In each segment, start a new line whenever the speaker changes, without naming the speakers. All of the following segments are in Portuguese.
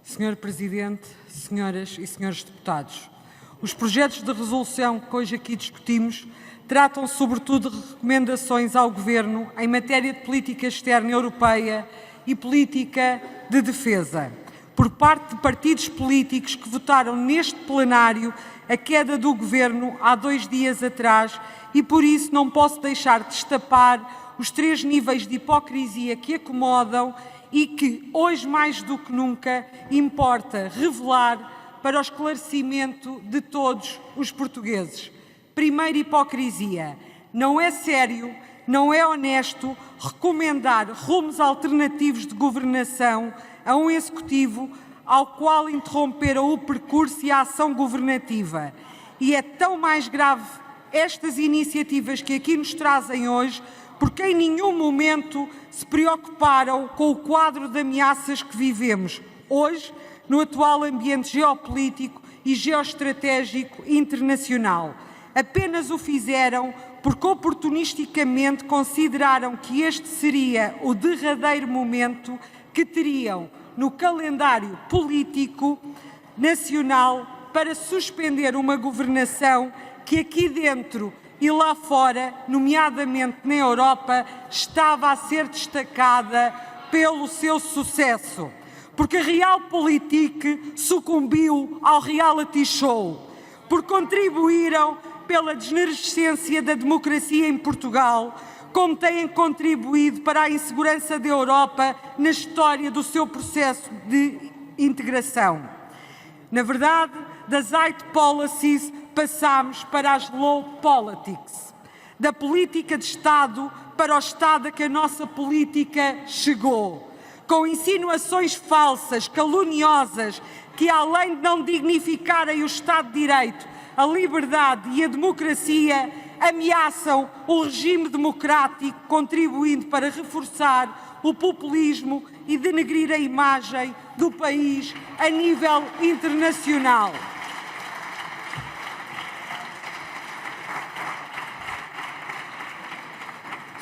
Senhor Presidente, senhoras e senhores deputados, os projetos de resolução que hoje aqui discutimos tratam sobretudo de recomendações ao Governo em matéria de política externa europeia e política de defesa, por parte de partidos políticos que votaram neste plenário a queda do Governo há 2 dias atrás e por isso não posso deixar de destapar os 3 níveis de hipocrisia que acomodam e que, hoje mais do que nunca, importa revelar para o esclarecimento de todos os portugueses. Primeira hipocrisia. Não é sério, não é honesto recomendar rumos alternativos de governação a um Executivo ao qual interromperam o percurso e a ação governativa. E é tão mais grave estas iniciativas que aqui nos trazem hoje, porque em nenhum momento se preocuparam com o quadro de ameaças que vivemos hoje no atual ambiente geopolítico e geoestratégico internacional. Apenas o fizeram porque oportunisticamente consideraram que este seria o derradeiro momento que teriam no calendário político nacional para suspender uma governação que aqui dentro e lá fora, nomeadamente na Europa, estava a ser destacada pelo seu sucesso. Porque a Realpolitik sucumbiu ao reality show, porque contribuíram pela desnerescência da democracia em Portugal, como têm contribuído para a insegurança da Europa na história do seu processo de integração. Na verdade, das High Policies passámos para as Low Politics, da política de Estado para o estado a que a nossa política chegou, com insinuações falsas, caluniosas, que além de não dignificarem o Estado de Direito, a liberdade e a democracia, ameaçam o regime democrático, contribuindo para reforçar o populismo e denegrir a imagem do país a nível internacional.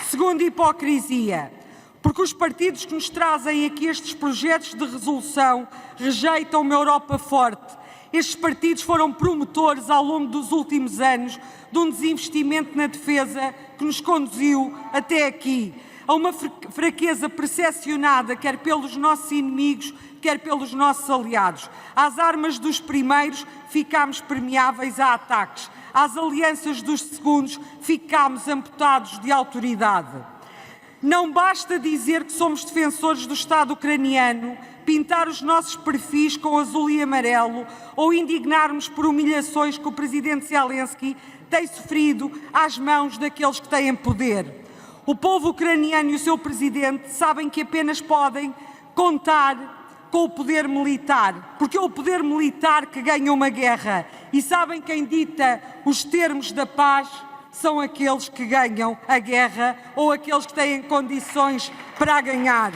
Segunda hipocrisia, porque os partidos que nos trazem aqui estes projetos de resolução rejeitam uma Europa forte. Estes partidos foram promotores ao longo dos últimos anos de um desinvestimento na defesa que nos conduziu até aqui, a uma fraqueza percepcionada quer pelos nossos inimigos, quer pelos nossos aliados. Às armas dos primeiros ficámos permeáveis a ataques. Às alianças dos segundos, ficámos amputados de autoridade. Não basta dizer que somos defensores do Estado ucraniano, pintar os nossos perfis com azul e amarelo ou indignarmos por humilhações que o presidente Zelensky tem sofrido às mãos daqueles que têm poder. O povo ucraniano e o seu presidente sabem que apenas podem contar com o poder militar, porque é o poder militar que ganha uma guerra. E sabem quem dita os termos da paz? São aqueles que ganham a guerra ou aqueles que têm condições para a ganhar.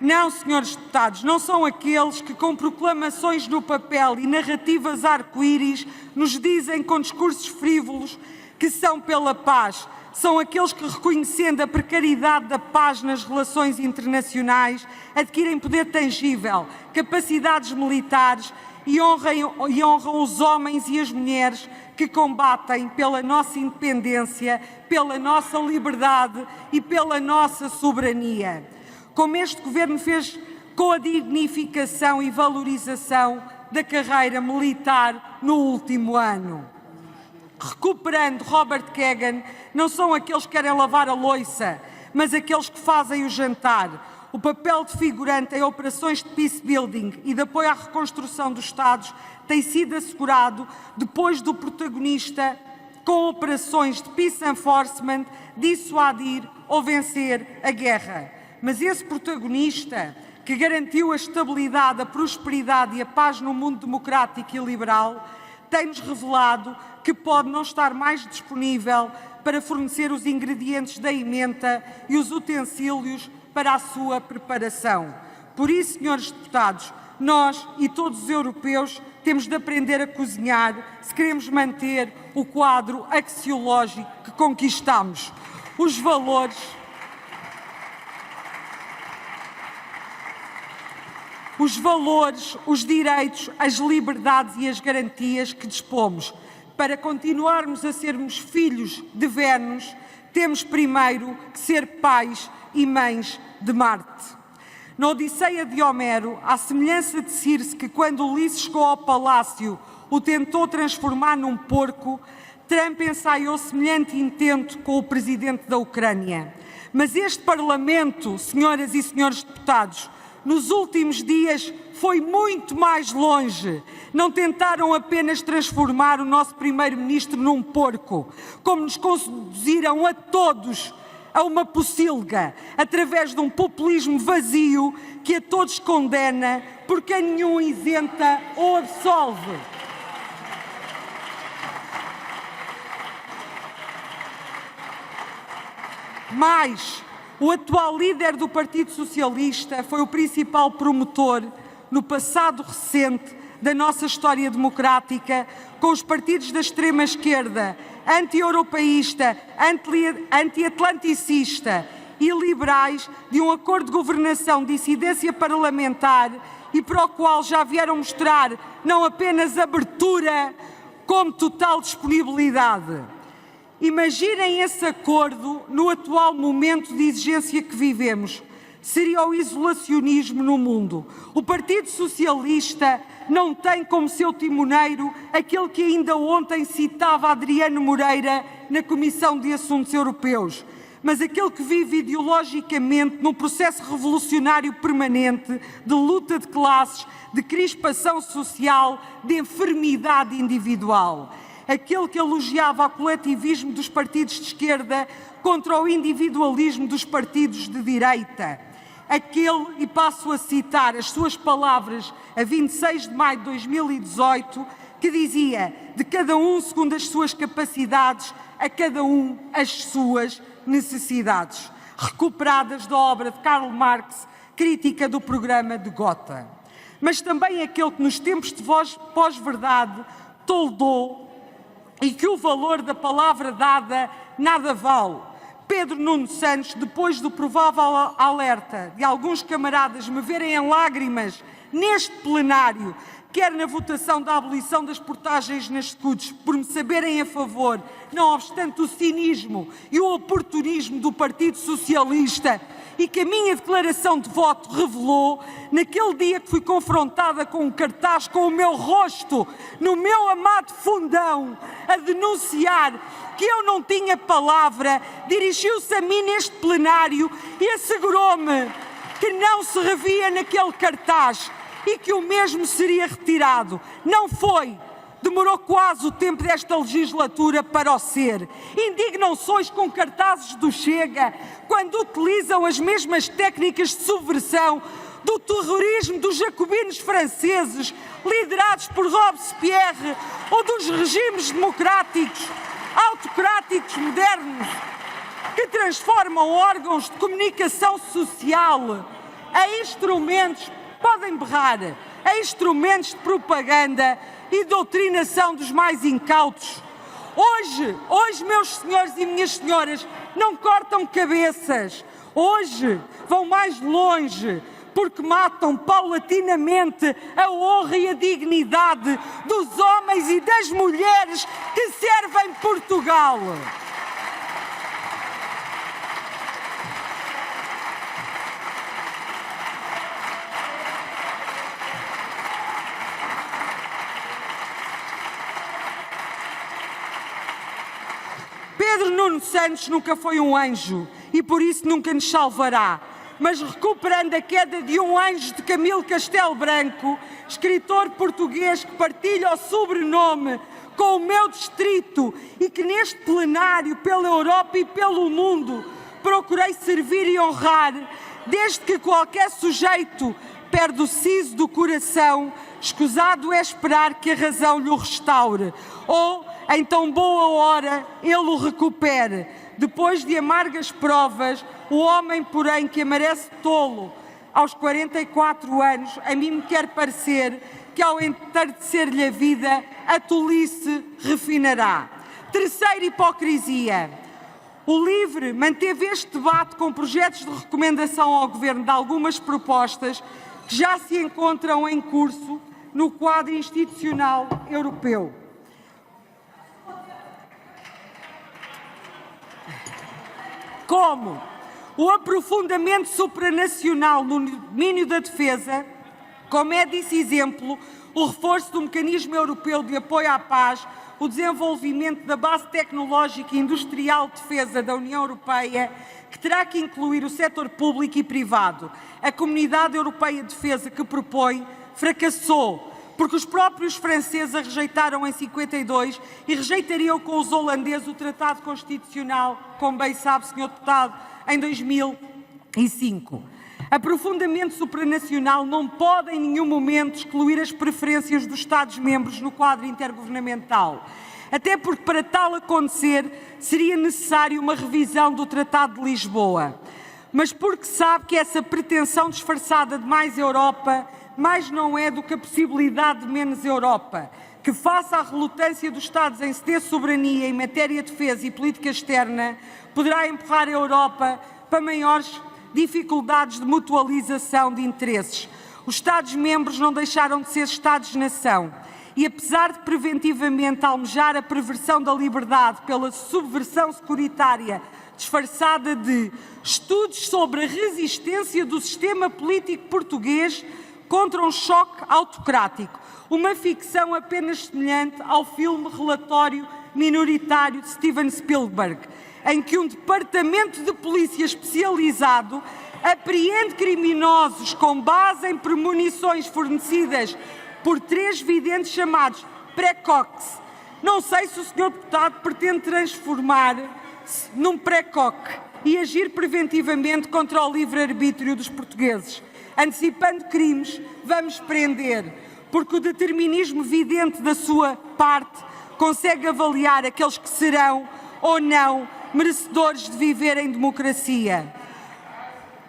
Não, senhores deputados, não são aqueles que com proclamações no papel e narrativas arco-íris nos dizem com discursos frívolos que são pela paz. São aqueles que, reconhecendo a precariedade da paz nas relações internacionais, adquirem poder tangível, capacidades militares e honram os homens e as mulheres que combatem pela nossa independência, pela nossa liberdade e pela nossa soberania. Como este Governo fez com a dignificação e valorização da carreira militar no último ano. Recuperando Robert Kagan, não são aqueles que querem lavar a louça, mas aqueles que fazem o jantar. O papel de figurante em operações de peace building e de apoio à reconstrução dos Estados tem sido assegurado depois do protagonista, com operações de peace enforcement, dissuadir ou vencer a guerra. Mas esse protagonista, que garantiu a estabilidade, a prosperidade e a paz no mundo democrático e liberal, tem-nos revelado que pode não estar mais disponível para fornecer os ingredientes da ementa e os utensílios para a sua preparação. Por isso, senhores deputados, nós e todos os europeus temos de aprender a cozinhar se queremos manter o quadro axiológico que conquistamos. Os valores os valores, os direitos, as liberdades e as garantias que dispomos. Para continuarmos a sermos filhos de Vênus, temos primeiro que ser pais e mães de Marte. Na Odisseia de Homero, à semelhança de Circe, que quando Ulisses chegou ao palácio o tentou transformar num porco, Trump ensaiou semelhante intento com o presidente da Ucrânia. Mas este Parlamento, senhoras e senhores deputados, nos últimos dias foi muito mais longe. Não tentaram apenas transformar o nosso primeiro-ministro num porco, como nos conduziram a todos a uma pocilga, através de um populismo vazio que a todos condena, porque a nenhum isenta ou absolve. Mas o atual líder do Partido Socialista foi o principal promotor, no passado recente, da nossa história democrática, com os partidos da extrema-esquerda, anti-europeísta, anti-atlanticista e liberais, de um acordo de governação de incidência parlamentar e para o qual já vieram mostrar não apenas abertura, como total disponibilidade. Imaginem esse acordo no atual momento de exigência que vivemos. Seria o isolacionismo no mundo. O Partido Socialista não tem como seu timoneiro aquele que ainda ontem citava Adriano Moreira na Comissão de Assuntos Europeus, mas aquele que vive ideologicamente num processo revolucionário permanente de luta de classes, de crispação social, de enfermidade individual. Aquele que elogiava o coletivismo dos partidos de esquerda contra o individualismo dos partidos de direita. Aquele, e passo a citar as suas palavras a 26 de maio de 2018, que dizia: de cada um segundo as suas capacidades, a cada um as suas necessidades. Recuperadas da obra de Karl Marx, Crítica do Programa de Gotha. Mas também aquele que nos tempos de pós-verdade toldou e que o valor da palavra dada nada vale. Pedro Nuno Santos, depois do provável alerta de alguns camaradas me verem em lágrimas neste plenário, quer na votação da abolição das portagens nas escudos, por me saberem a favor, não obstante o cinismo e o oportunismo do Partido Socialista, e que a minha declaração de voto revelou, naquele dia que fui confrontada com um cartaz com o meu rosto no meu amado fundão, a denunciar que eu não tinha palavra, dirigiu-se a mim neste plenário e assegurou-me que não se revia naquele cartaz e que o mesmo seria retirado. Não foi. Demorou quase o tempo desta legislatura para o ser. Indignam-se com cartazes do Chega quando utilizam as mesmas técnicas de subversão do terrorismo dos jacobinos franceses, liderados por Robespierre, ou dos regimes democráticos, autocráticos modernos, que transformam órgãos de comunicação social em instrumentos, podem berrar, em instrumentos de propaganda e doutrinação dos mais incautos. Hoje, meus senhores e minhas senhoras, não cortam cabeças. Hoje vão mais longe, porque matam paulatinamente a honra e a dignidade dos homens e das mulheres que servem Portugal. Pedro Nuno Santos nunca foi um anjo e por isso nunca nos salvará. Mas recuperando a queda de um anjo de Camilo Castelo Branco, escritor português que partilha o sobrenome com o meu distrito e que neste plenário, pela Europa e pelo mundo, procurei servir e honrar, desde que qualquer sujeito perde o siso do coração, escusado é esperar que a razão lhe o restaure, ou, em tão boa hora, ele o recupere. Depois de amargas provas, o homem, porém, que amarece tolo aos 44 anos, a mim me quer parecer que ao entardecer-lhe a vida, a tolice refinará. Terceira hipocrisia. O LIVRE manteve este debate com projetos de recomendação ao Governo de algumas propostas que já se encontram em curso no quadro institucional europeu. Como o aprofundamento supranacional no domínio da defesa, como é desse exemplo o reforço do mecanismo europeu de apoio à paz, o desenvolvimento da base tecnológica e industrial de defesa da União Europeia, que terá que incluir o setor público e privado. A Comunidade Europeia de Defesa que propõe fracassou, porque os próprios franceses a rejeitaram em 52 e rejeitariam com os holandeses o Tratado Constitucional, como bem sabe, Sr. Deputado, em 2005. Aprofundamento supranacional não pode em nenhum momento excluir as preferências dos Estados-membros no quadro intergovernamental, até porque para tal acontecer seria necessário uma revisão do Tratado de Lisboa. Mas porque sabe que essa pretensão disfarçada de mais Europa mais não é do que a possibilidade de menos Europa, que face à relutância dos Estados em ceder soberania em matéria de defesa e política externa, poderá empurrar a Europa para maiores dificuldades de mutualização de interesses. Os Estados-membros não deixaram de ser Estados-nação e, apesar de preventivamente almejar a perversão da liberdade pela subversão securitária disfarçada de estudos sobre a resistência do sistema político português contra um choque autocrático, uma ficção apenas semelhante ao filme Relatório Minoritário de Steven Spielberg, em que um departamento de polícia especializado apreende criminosos com base em premonições fornecidas por 3 videntes chamados precoces. Não sei se o Sr. Deputado pretende transformar-se num precoce e agir preventivamente contra o livre-arbítrio dos portugueses. Antecipando crimes, vamos prender, porque o determinismo vidente da sua parte consegue avaliar aqueles que serão ou não merecedores de viver em democracia.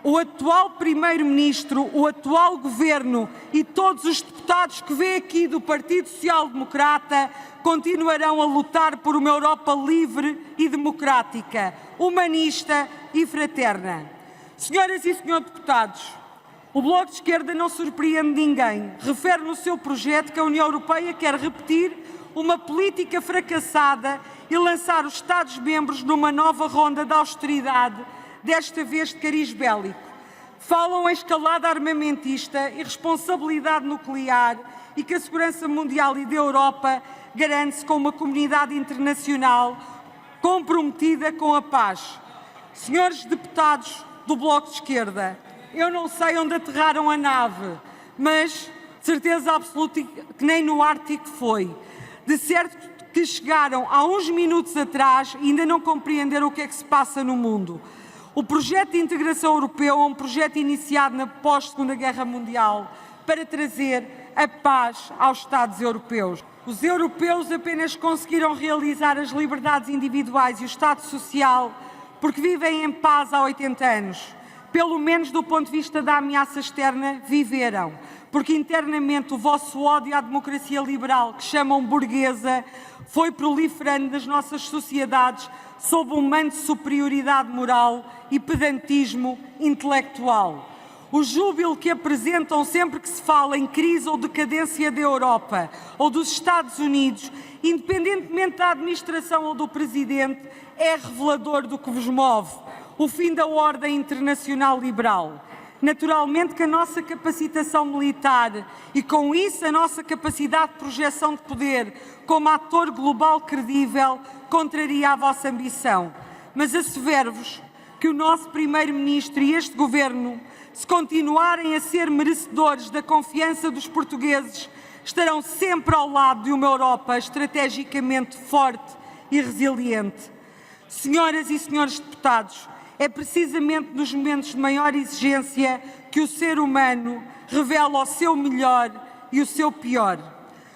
O atual Primeiro-Ministro, o atual Governo e todos os deputados que vêm aqui do Partido Social Democrata continuarão a lutar por uma Europa livre e democrática, humanista e fraterna. Senhoras e senhores deputados, o Bloco de Esquerda não surpreende ninguém. Refere no seu projeto que a União Europeia quer repetir uma política fracassada e lançar os Estados-membros numa nova ronda de austeridade, desta vez de cariz bélico. Falam em escalada armamentista e responsabilidade nuclear e que a segurança mundial e da Europa garante-se com uma comunidade internacional comprometida com a paz. Senhores deputados do Bloco de Esquerda, eu não sei onde aterraram a nave, mas de certeza absoluta que nem no Ártico foi. De certo que chegaram há uns minutos atrás e ainda não compreenderam o que é que se passa no mundo. O projeto de integração europeu é um projeto iniciado na pós-Segunda Guerra Mundial para trazer a paz aos Estados europeus. Os europeus apenas conseguiram realizar as liberdades individuais e o Estado Social porque vivem em paz há 80 anos. Pelo menos do ponto de vista da ameaça externa, viveram. Porque internamente o vosso ódio à democracia liberal, que chamam burguesa, foi proliferando nas nossas sociedades sob um manto de superioridade moral e pedantismo intelectual. O júbilo que apresentam sempre que se fala em crise ou decadência da Europa ou dos Estados Unidos, independentemente da administração ou do presidente, é revelador do que vos move. O fim da ordem internacional liberal. Naturalmente que a nossa capacitação militar e com isso a nossa capacidade de projeção de poder como ator global credível contraria a vossa ambição. Mas assevero-vos que o nosso Primeiro-Ministro e este Governo, se continuarem a ser merecedores da confiança dos portugueses, estarão sempre ao lado de uma Europa estrategicamente forte e resiliente. Senhoras e senhores deputados, é precisamente nos momentos de maior exigência que o ser humano revela o seu melhor e o seu pior.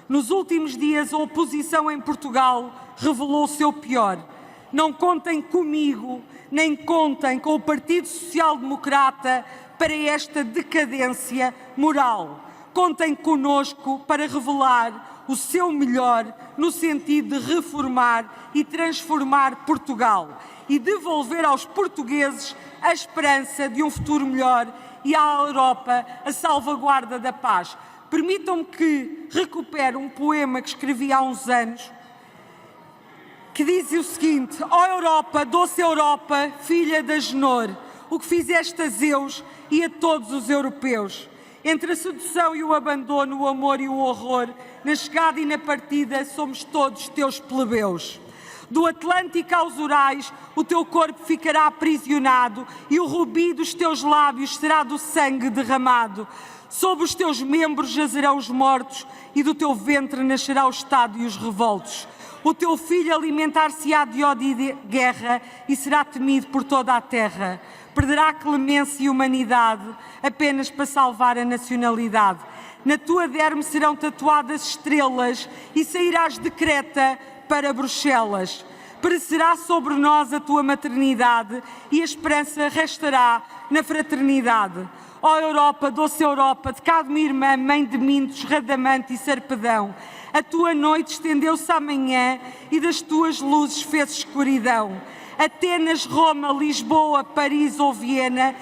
Nos últimos dias, a oposição em Portugal revelou o seu pior. Não contem comigo, nem contem com o Partido Social Democrata para esta decadência moral. Contem conosco para revelar o seu melhor no sentido de reformar e transformar Portugal e devolver aos portugueses a esperança de um futuro melhor e à Europa a salvaguarda da paz. Permitam-me que recupere um poema que escrevi há uns anos, que diz o seguinte: ó Europa, doce Europa, filha da Genor, o que fizeste a Zeus e a todos os europeus. Entre a sedução e o abandono, o amor e o horror, na chegada e na partida somos todos teus plebeus. Do Atlântico aos Urais, o teu corpo ficará aprisionado e o rubi dos teus lábios será do sangue derramado. Sob os teus membros jazerão os mortos e do teu ventre nascerá o Estado e os revoltos. O teu filho alimentar-se-á de ódio e de guerra e será temido por toda a terra. Perderá clemência e humanidade apenas para salvar a nacionalidade. Na tua derme serão tatuadas estrelas e sairás de Creta para Bruxelas. Perecerá sobre nós a tua maternidade e a esperança restará na fraternidade. Ó Europa, doce Europa, de cá de minha irmã, mãe de Mintos, Radamante e Sarpedão, a tua noite estendeu-se à manhã e das tuas luzes fez escuridão. Atenas, Roma, Lisboa, Paris ou Viena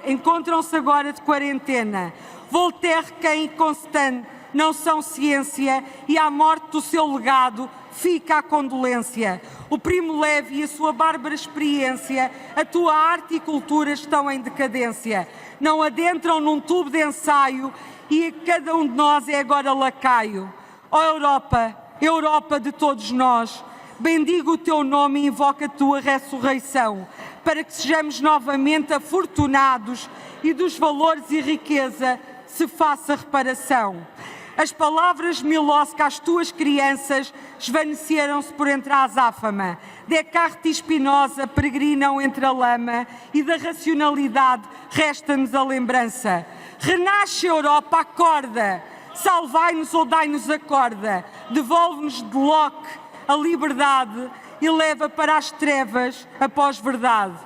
encontram-se agora de quarentena. Voltaire, Cain e Constant não são ciência e à morte do seu legado fica a condolência. O Primo Levi e a sua bárbara experiência, a tua arte e cultura estão em decadência. Não adentram num tubo de ensaio e cada um de nós é agora lacaio. Ó Europa, Europa de todos nós, bendigo o teu nome e invoco a tua ressurreição, para que sejamos novamente afortunados e dos valores e riqueza se faça reparação. As palavras Milosca às tuas crianças esvaneceram-se por entre a azáfama. Descartes e Spinoza peregrinam entre a lama e da racionalidade resta-nos a lembrança. Renasce, Europa, acorda! Salvai-nos ou dai-nos a corda. Devolve-nos de Locke a liberdade e leva para as trevas a pós-verdade.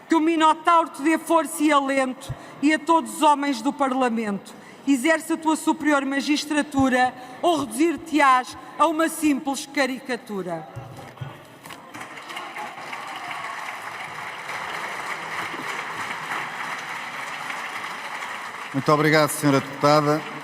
Que o Minotauro te dê força e alento e a todos os homens do Parlamento. Exerce a tua superior magistratura ou reduzir-te-ás a uma simples caricatura.
Muito obrigado, Sra. Deputada.